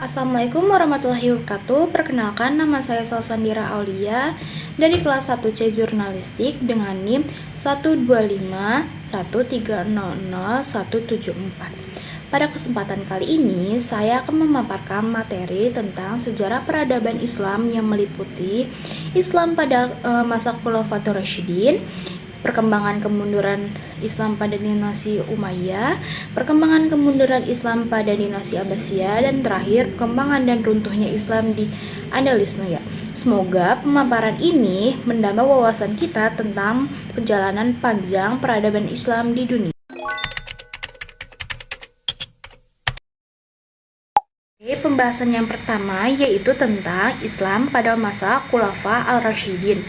Assalamualaikum warahmatullahi wabarakatuh. Perkenalkan, nama saya Salsandira Aulia dari kelas 1C Jurnalistik dengan NIM 12513000174. Pada kesempatan kali ini, saya akan memaparkan materi tentang sejarah peradaban Islam yang meliputi Islam pada masa Khulafatur Rasyidin, perkembangan kemunduran Islam pada dinasti Umayyah, perkembangan kemunduran Islam pada dinasti Abbasiyah, dan terakhir perkembangan dan runtuhnya Islam di Andalusia. Semoga pemaparan ini menambah wawasan kita tentang perjalanan panjang peradaban Islam di dunia. Pembahasan yang pertama yaitu tentang Islam pada masa Khulafa al-Rasyidin,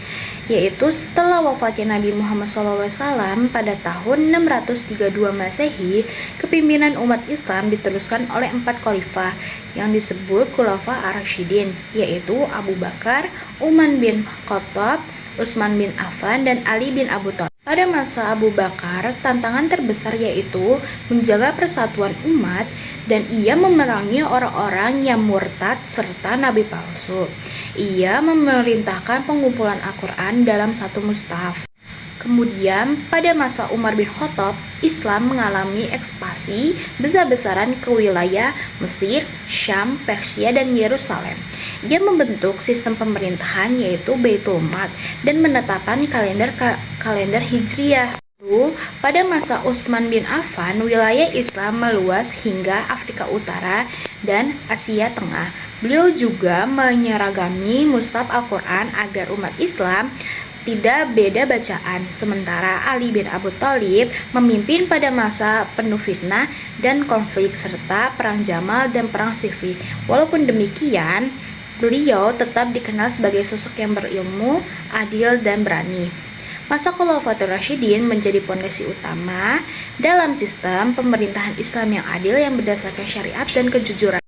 yaitu setelah wafatnya Nabi Muhammad SAW pada tahun 632 Masehi, kepemimpinan umat Islam diteruskan oleh 4 khalifah yang disebut Khulafa ar-Rasyidin, yaitu Abu Bakar, Umar bin Khattab, Utsman bin Affan, dan Ali bin Abi Thalib. Pada masa Abu Bakar, tantangan terbesar yaitu menjaga persatuan umat, dan ia memerangi orang-orang yang murtad serta nabi palsu. Ia memerintahkan pengumpulan Al-Quran dalam satu mushaf. Kemudian, pada masa Umar bin Khattab, Islam mengalami ekspansi besar-besaran ke wilayah Mesir, Syam, Persia, dan Yerusalem. Ia membentuk sistem pemerintahan yaitu Baitul Mal dan menetapkan kalender Hijriah. Pada masa Utsman bin Affan, wilayah Islam meluas hingga Afrika Utara dan Asia Tengah. Beliau juga menyeragami mushaf Al-Quran agar umat Islam tidak beda bacaan. Sementara Ali bin Abi Thalib memimpin pada masa penuh fitnah dan konflik serta perang Jamal dan perang Siffin. Walaupun demikian, beliau tetap dikenal sebagai sosok yang berilmu, adil, dan berani. Masa Khulafatur Rasyidin menjadi pondasi utama dalam sistem pemerintahan Islam yang adil yang berdasarkan syariat dan kejujuran.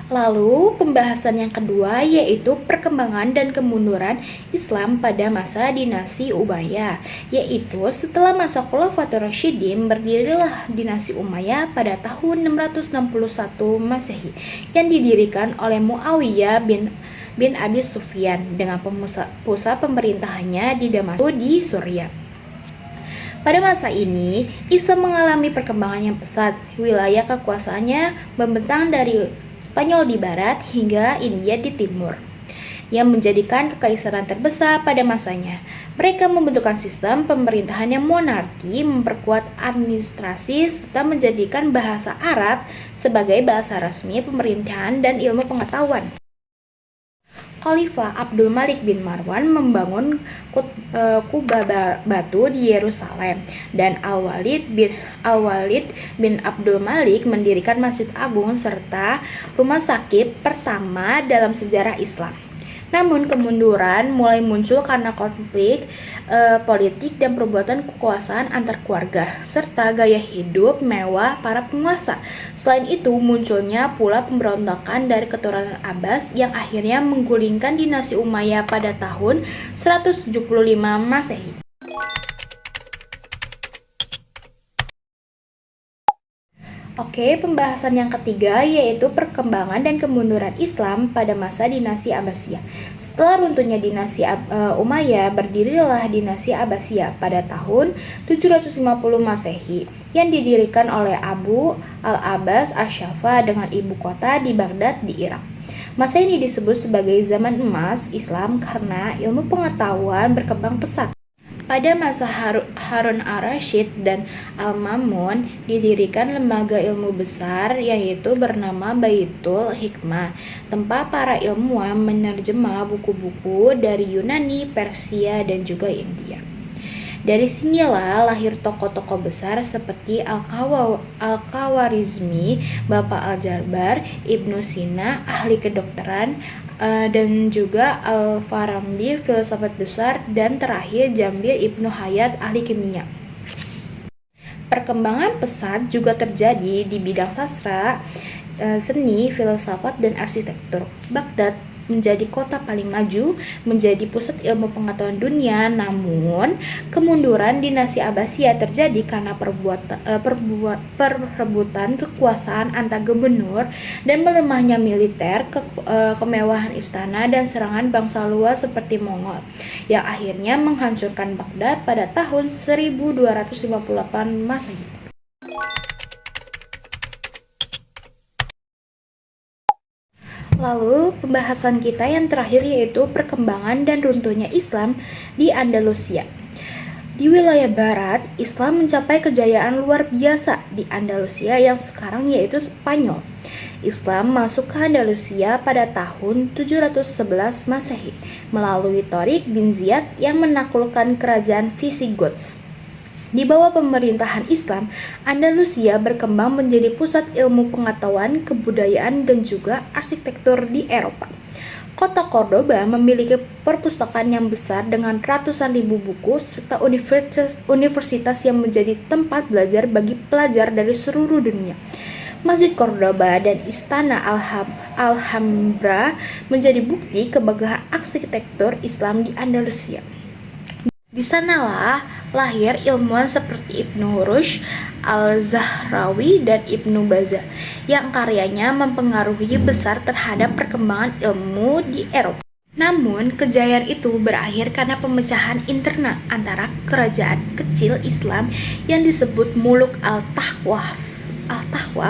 Lalu pembahasan yang kedua yaitu perkembangan dan kemunduran Islam pada masa dinasti Umayyah, yaitu setelah masa Khulafatur Rasyidin berdirilah dinasti Umayyah pada tahun 661 Masehi yang didirikan oleh Muawiyah bin Abi Sufyan dengan pusat pemerintahannya di Damaskus di Suriah. Pada masa ini, Islam mengalami perkembangan yang pesat. Wilayah kekuasaannya membentang dari Spanyol di barat hingga India di timur, yang menjadikan kekaisaran terbesar pada masanya. Mereka membentukkan sistem pemerintahan yang monarki, memperkuat administrasi, serta menjadikan bahasa Arab sebagai bahasa resmi pemerintahan dan ilmu pengetahuan. Khalifah Abdul Malik bin Marwan membangun kubah batu di Yerusalem, dan Al-Walid bin Abdul Malik mendirikan Masjid Agung serta rumah sakit pertama dalam sejarah Islam. Namun kemunduran mulai muncul karena konflik politik dan perbuatan kekuasaan antar keluarga serta gaya hidup mewah para penguasa. Selain itu, munculnya pula pemberontakan dari keturunan Abbas yang akhirnya menggulingkan dinasti Umayyah pada tahun 175 Masehi. Oke, pembahasan yang ketiga yaitu perkembangan dan kemunduran Islam pada masa dinasti Abbasiyah. Setelah runtuhnya dinasti Umayyah, berdirilah dinasti Abbasiyah pada tahun 750 Masehi yang didirikan oleh Abu al-Abbas Ash-Shafa dengan ibu kota di Baghdad di Irak. Masa ini disebut sebagai zaman emas Islam karena ilmu pengetahuan berkembang pesat. Pada masa Harun ar-Rasyid dan Al-Mamun didirikan lembaga ilmu besar yaitu bernama Baitul Hikmah, tempat para ilmuwan menerjemah buku-buku dari Yunani, Persia, dan juga India. Dari sinilah lahir tokoh-tokoh besar seperti Al-Khawarizmi, Bapak Al-Jabar, Ibnu Sina, ahli kedokteran, dan juga Al-Farabi, filsafat besar, dan terakhir Jambil Ibnu Hayat, ahli kimia. Perkembangan pesat juga terjadi di bidang sastra, seni, filsafat, dan arsitektur. Baghdad menjadi kota paling maju, menjadi pusat ilmu pengetahuan dunia. Namun, kemunduran dinasti Abbasiyah terjadi karena perebutan kekuasaan antar gubernur dan melemahnya militer, kemewahan istana, dan serangan bangsa luar seperti Mongol, yang akhirnya menghancurkan Baghdad pada tahun 1258 Masehi. Lalu, pembahasan kita yang terakhir yaitu perkembangan dan runtuhnya Islam di Andalusia. Di wilayah barat, Islam mencapai kejayaan luar biasa di Andalusia yang sekarang yaitu Spanyol. Islam masuk ke Andalusia pada tahun 711 Masehi melalui Torik bin Ziyad yang menaklukkan kerajaan Visigoths. Di bawah pemerintahan Islam, Andalusia berkembang menjadi pusat ilmu pengetahuan, kebudayaan, dan juga arsitektur di Eropa. Kota Cordoba memiliki perpustakaan yang besar dengan ratusan ribu buku serta universitas yang menjadi tempat belajar bagi pelajar dari seluruh dunia. Masjid Cordoba dan Istana Alhambra menjadi bukti kebanggaan arsitektur Islam di Andalusia. Di sanalah lahir ilmuwan seperti Ibnu Rushd, Al-Zahrawi, dan Ibnu Baza yang karyanya mempengaruhi besar terhadap perkembangan ilmu di Eropa. Namun, kejayaan itu berakhir karena pemecahan internal antara kerajaan kecil Islam yang disebut Muluk Al-Tahwaf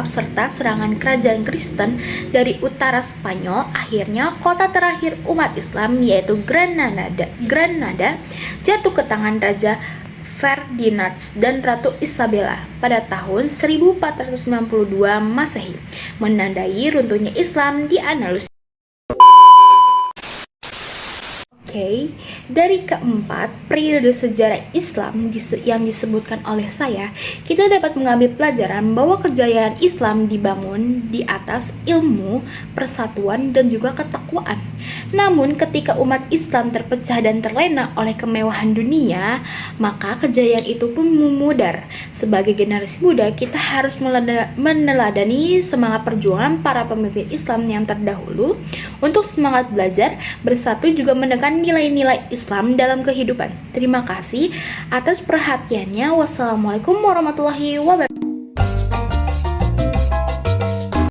serta serangan kerajaan Kristen dari utara Spanyol. Akhirnya kota terakhir umat Islam yaitu Granada jatuh ke tangan Raja Ferdinand dan Ratu Isabella pada tahun 1492 Masehi, menandai runtuhnya Islam di Andalusia. Dari keempat periode sejarah Islam yang disebutkan oleh saya, kita dapat mengambil pelajaran bahwa kejayaan Islam dibangun di atas ilmu, persatuan, dan juga ketakwaan. Namun ketika umat Islam terpecah dan terlena oleh kemewahan dunia, maka kejayaan itu pun memudar. Sebagai generasi muda, kita harus meneladani semangat perjuangan para pemimpin Islam yang terdahulu untuk semangat belajar, bersatu, juga menekan nilai-nilai Islam dalam kehidupan. Terima kasih atas perhatiannya. Wassalamualaikum warahmatullahi wabarakatuh.